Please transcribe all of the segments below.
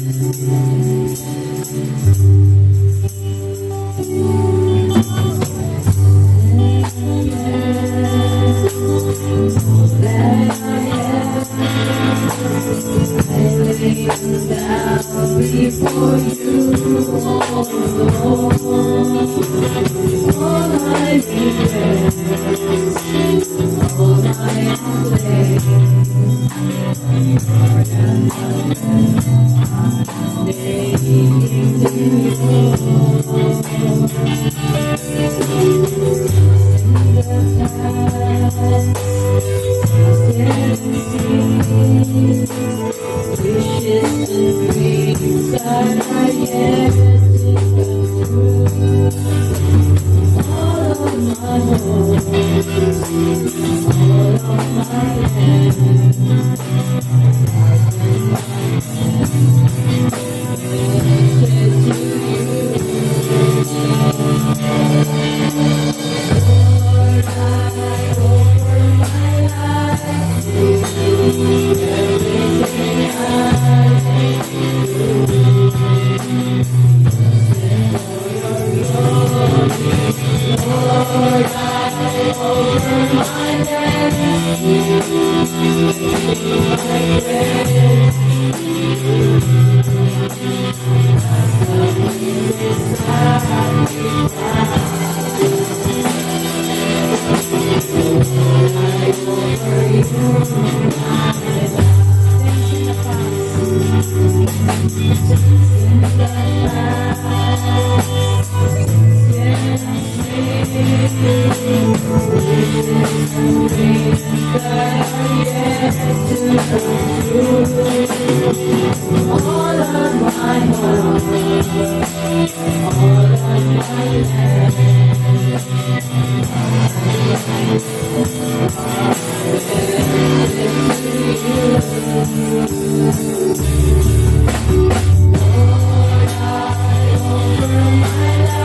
Before you, oh Lord, all I regret, all I am laying wishes and dreams that I yet to come true. All of my hopes, all of my plans, said to you, Lord, I offer my life to you, everything Lord, I offer my hands, my praise. I offer you my life. All of my heart, all of my Lord, I offer my life, everything Lord, I offer my life,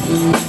everything I